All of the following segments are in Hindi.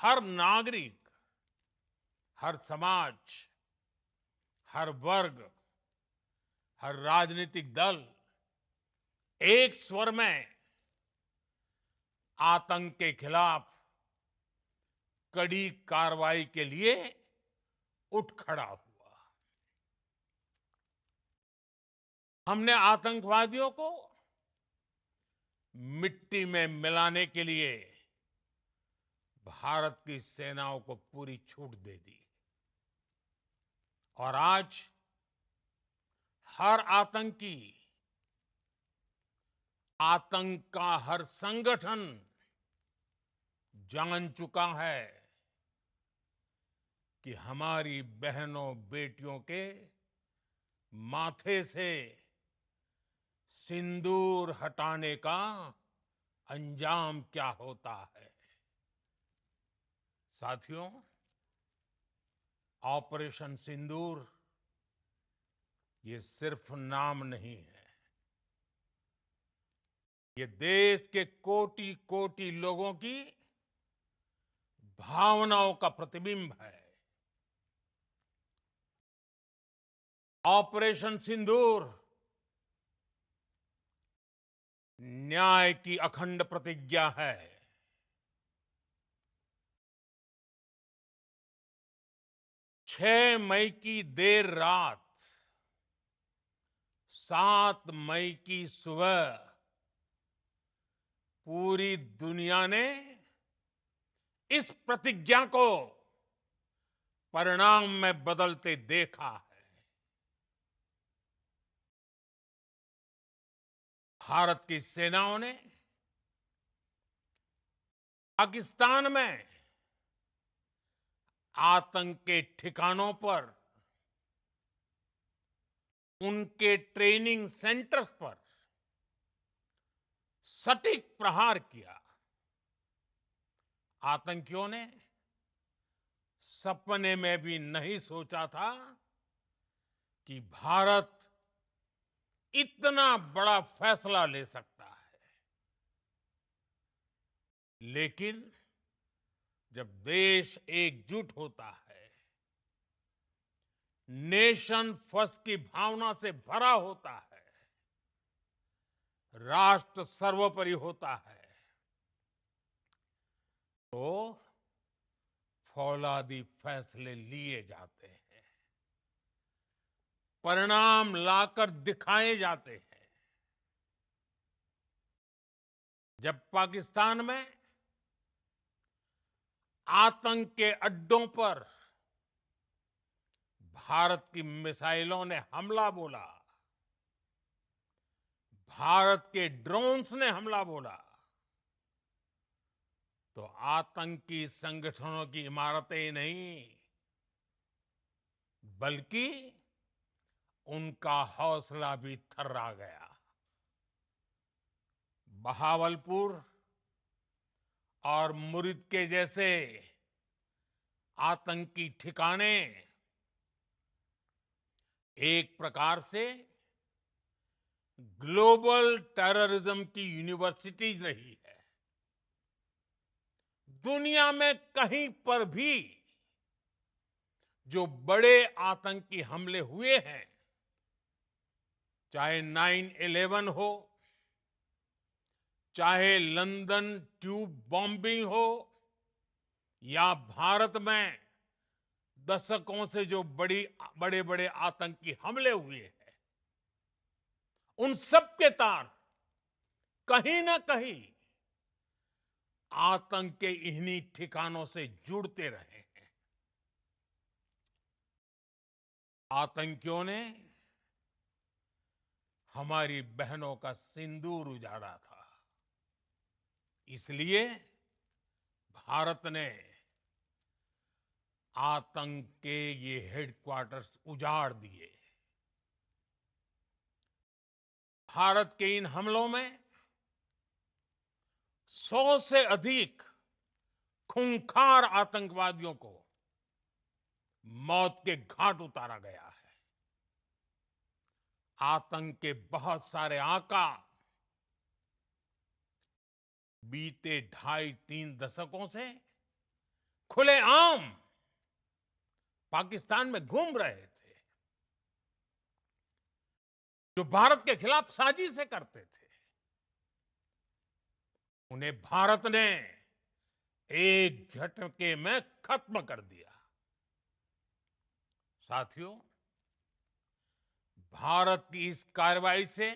हर नागरिक, हर समाज, हर वर्ग, हर राजनीतिक दल एक स्वर में आतंक के खिलाफ कड़ी कार्रवाई के लिए उठ खड़ा हुआ। हमने आतंकवादियों को मिट्टी में मिलाने के लिए भारत की सेनाओं को पूरी छूट दे दी और आज हर आतंकी, आतंक का हर संगठन जान चुका है कि हमारी बहनों बेटियों के माथे से सिंदूर हटाने का अंजाम क्या होता है। साथियों, ऑपरेशन सिंदूर ये सिर्फ नाम नहीं है, ये देश के कोटि कोटि लोगों की भावनाओं का प्रतिबिंब है। ऑपरेशन सिंदूर न्याय की अखंड प्रतिज्ञा है। 6 मई की देर रात, 7 मई की सुबह पूरी दुनिया ने इस प्रतिज्ञा को परिणाम में बदलते देखा है। भारत की सेनाओं ने पाकिस्तान में आतंक के ठिकानों पर, उनके ट्रेनिंग सेंटर्स पर सटीक प्रहार किया। आतंकियों ने सपने में भी नहीं सोचा था कि भारत इतना बड़ा फैसला ले सकता है। लेकिन जब देश एकजुट होता है, नेशन फर्स्ट की भावना से भरा होता है, राष्ट्र सर्वोपरि होता है, तो फौलादी फैसले लिए जाते हैं, परिणाम लाकर दिखाए जाते हैं। जब पाकिस्तान में आतंक के अड्डों पर भारत की मिसाइलों ने हमला बोला, भारत के ड्रोन्स ने हमला बोला, तो आतंकी संगठनों की इमारतें ही नहीं, बल्कि उनका हौसला भी थर्रा गया। बहावलपुर और मुरिद के जैसे आतंकी ठिकाने एक प्रकार से ग्लोबल टेररिज्म की यूनिवर्सिटीज रही है। दुनिया में कहीं पर भी जो बड़े आतंकी हमले हुए हैं, चाहे 9/11 हो, चाहे लंदन ट्यूब बॉम्बिंग हो, या भारत में दशकों से जो बड़े बड़े आतंकी हमले हुए हैं, उन सब के तार कहीं ना कहीं आतंक के इन्हीं ठिकानों से जुड़ते रहे हैं। आतंकियों ने हमारी बहनों का सिंदूर उजाड़ा था, इसलिए भारत ने आतंक के ये हेडक्वार्टर्स उजाड़ दिए। भारत के इन हमलों में 100 से अधिक खूंखार आतंकवादियों को मौत के घाट उतारा गया है। आतंक के बहुत सारे आका बीते 2.5-3 दशकों से खुलेआम पाकिस्तान में घूम रहे थे, जो भारत के खिलाफ साजिशें करते थे, उन्हें भारत ने एक झटके में खत्म कर दिया। साथियों, भारत की इस कार्रवाई से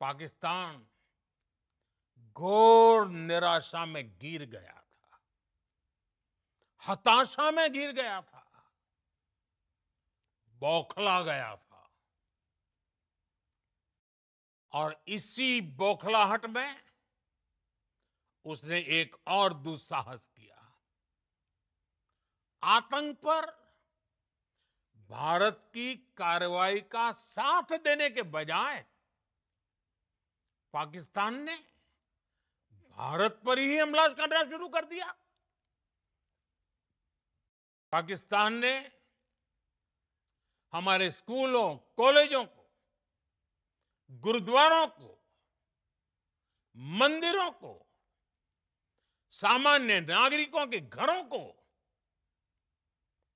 पाकिस्तान घोर निराशा में गिर गया था, हताशा में गिर गया था, बौखला गया था। और इसी बौखलाहट में उसने एक और दुस्साहस किया। आतंक पर भारत की कार्रवाई का साथ देने के बजाय पाकिस्तान ने भारत पर ही हमला करना शुरू कर दिया। पाकिस्तान ने हमारे स्कूलों, कॉलेजों को, गुरुद्वारों को, मंदिरों को, सामान्य नागरिकों के घरों को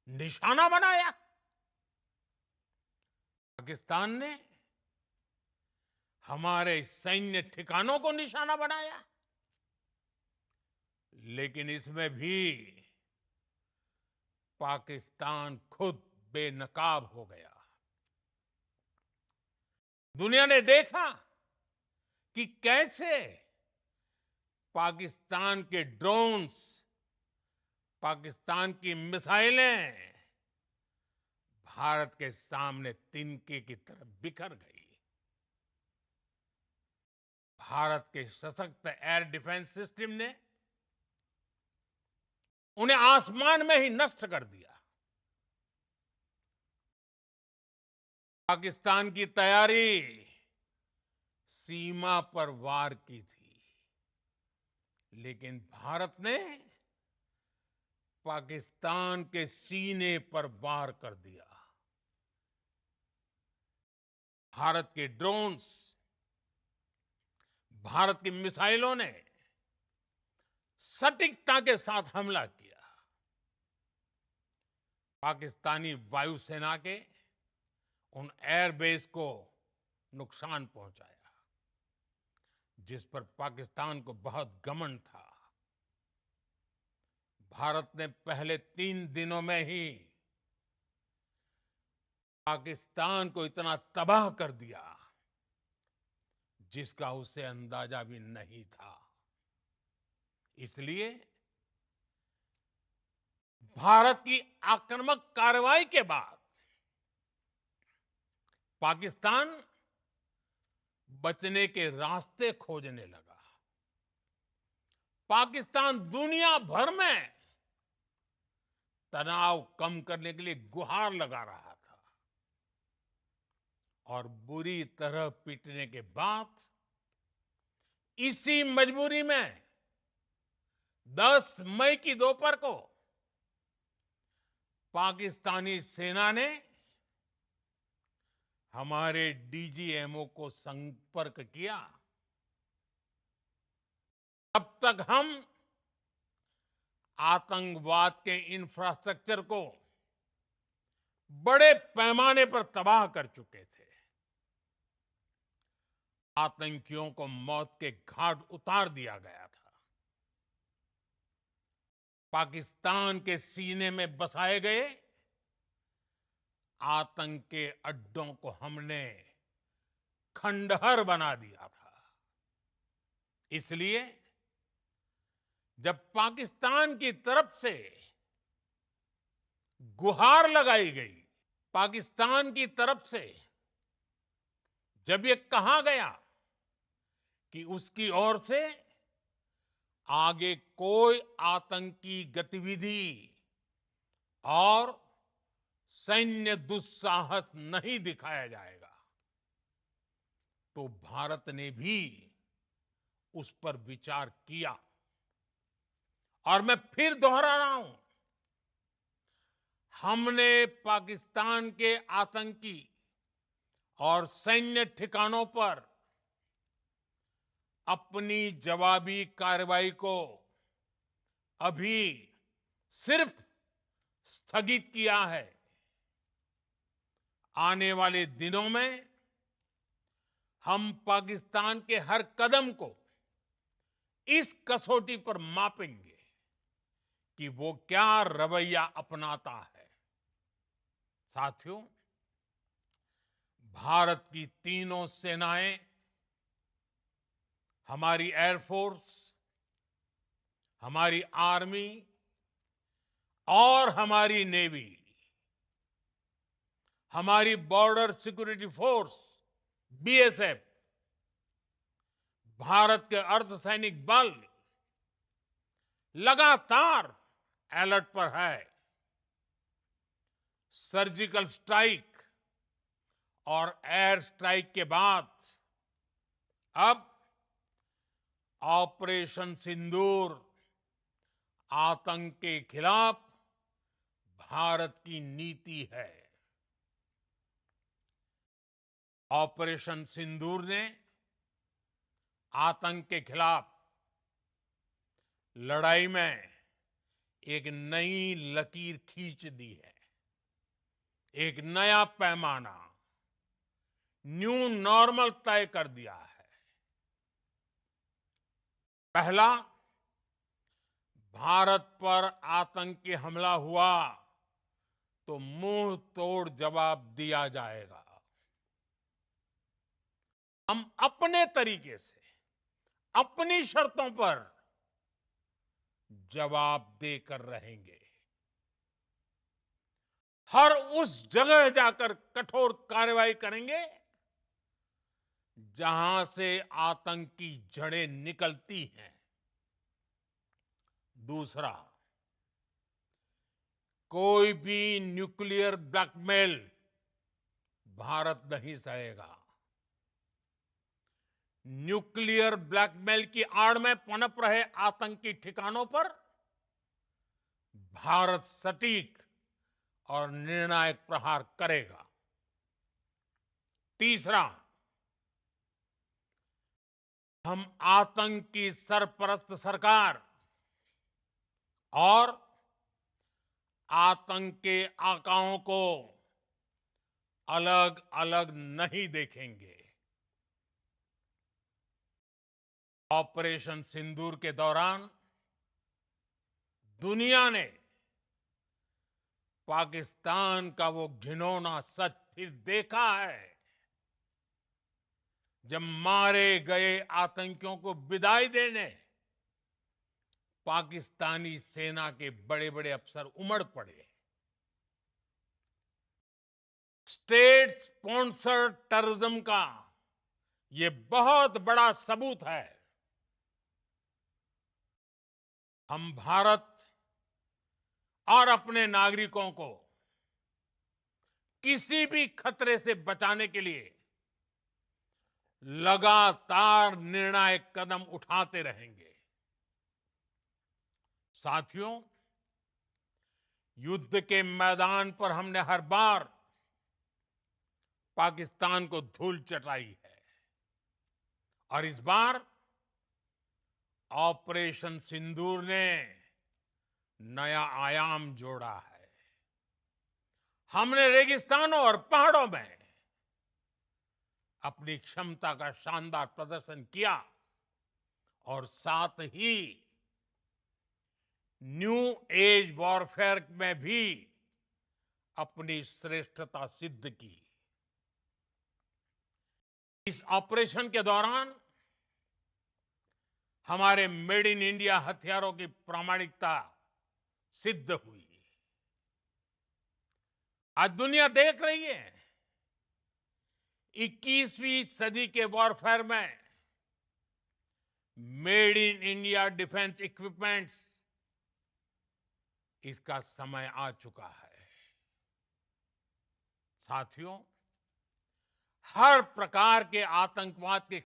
निशाना बनाया। पाकिस्तान ने हमारे सैन्य ठिकानों को निशाना बनाया। लेकिन इसमें भी पाकिस्तान खुद बेनकाब हो गया। दुनिया ने देखा कि कैसे पाकिस्तान के ड्रोन्स, पाकिस्तान की मिसाइलें भारत के सामने तिनके की तरह बिखर गई। भारत के सशक्त एयर डिफेंस सिस्टम ने उन्हें आसमान में ही नष्ट कर दिया। पाकिस्तान की तैयारी सीमा पर वार की थी, लेकिन भारत ने पाकिस्तान के सीने पर वार कर दिया। भारत के ड्रोन्स, भारत की मिसाइलों ने सटीकता के साथ हमला किया। पाकिस्तानी वायुसेना के उन एयरबेस को नुकसान पहुंचाया, जिस पर पाकिस्तान को बहुत घमंड था। भारत ने पहले 3 दिनों में ही पाकिस्तान को इतना तबाह कर दिया, जिसका उसे अंदाजा भी नहीं था। इसलिए भारत की आक्रामक कार्रवाई के बाद पाकिस्तान बचने के रास्ते खोजने लगा। पाकिस्तान दुनिया भर में तनाव कम करने के लिए गुहार लगा रहा था। और बुरी तरह पीटने के बाद इसी मजबूरी में 10 मई की दोपहर को पाकिस्तानी सेना ने हमारे डीजीएमओ को संपर्क किया। अब तक हम आतंकवाद के इंफ्रास्ट्रक्चर को बड़े पैमाने पर तबाह कर चुके थे। आतंकियों को मौत के घाट उतार दिया गया था। पाकिस्तान के सीने में बसाए गए आतंक के अड्डों को हमने खंडहर बना दिया था। इसलिए जब पाकिस्तान की तरफ से गुहार लगाई गई, पाकिस्तान की तरफ से जब ये कहा गया कि उसकी ओर से आगे कोई आतंकी गतिविधि और सैन्य दुस्साहस नहीं दिखाया जाएगा, तो भारत ने भी उस पर विचार किया। और मैं फिर दोहरा रहा हूं, हमने पाकिस्तान के आतंकी और सैन्य ठिकानों पर अपनी जवाबी कार्रवाई को अभी सिर्फ स्थगित किया है। आने वाले दिनों में हम पाकिस्तान के हर कदम को इस कसौटी पर मापेंगे कि वो क्या रवैया अपनाता है। साथियों, भारत की तीनों सेनाएं, हमारी एयरफोर्स, हमारी आर्मी और हमारी नेवी, हमारी border security force BSF, Bharat के अर्धसैनिक बल लगातार अलर्ट पर है। सर्जिकल स्ट्राइक और एयर स्ट्राइक के बाद अब ऑपरेशन सिंदूर आतंक के खिलाफ भारत की नीति है। ऑपरेशन सिंदूर ने आतंक के खिलाफ लड़ाई में एक नई लकीर खींच दी है। एक नया पैमाना, न्यू नॉर्मल तय कर दिया है। पहला, भारत पर आतंकी हमला हुआ तो मुंह तोड़ जवाब दिया जाएगा। हम अपने तरीके से, अपनी शर्तों पर जवाब देकर रहेंगे। हर उस जगह जाकर कठोर कार्रवाई करेंगे जहां से आतंक की जड़ें निकलती हैं। दूसरा, कोई भी न्यूक्लियर ब्लैकमेल भारत नहीं सहेगा। न्यूक्लियर ब्लैकमेल की आड़ में पनप रहे आतंकी ठिकानों पर भारत सटीक और निर्णायक प्रहार करेगा। तीसरा, हम आतंक की सरपरस्त सरकार और आतंक के आकाओं को अलग अलग नहीं देखेंगे। ऑपरेशन सिंदूर के दौरान दुनिया ने पाकिस्तान का वो घिनौना सच फिर देखा है, जब मारे गए आतंकियों को विदाई देने पाकिस्तानी सेना के बड़े बड़े अफसर उमड़ पड़े। स्टेट स्पॉन्सर्ड टेररिज्म का ये बहुत बड़ा सबूत है। हम भारत और अपने नागरिकों को किसी भी खतरे से बचाने के लिए लगातार निर्णायक कदम उठाते रहेंगे। साथियों, युद्ध के मैदान पर हमने हर बार पाकिस्तान को धूल चटाई है और इस बार ऑपरेशन सिंदूर ने नया आयाम जोड़ा है। हमने रेगिस्तानों और पहाड़ों में अपनी क्षमता का शानदार प्रदर्शन किया और साथ ही न्यू एज वॉरफेयर में भी अपनी श्रेष्ठता सिद्ध की। इस ऑपरेशन के दौरान हमारे मेड इन इंडिया हथियारों की प्रामाणिकता सिद्ध हुई। आज दुनिया देख रही है 21वीं सदी के वॉरफेयर में made in India defence equipments, इसका समय आ चुका है। साथियों, हर प्रकार के आतंकवाद के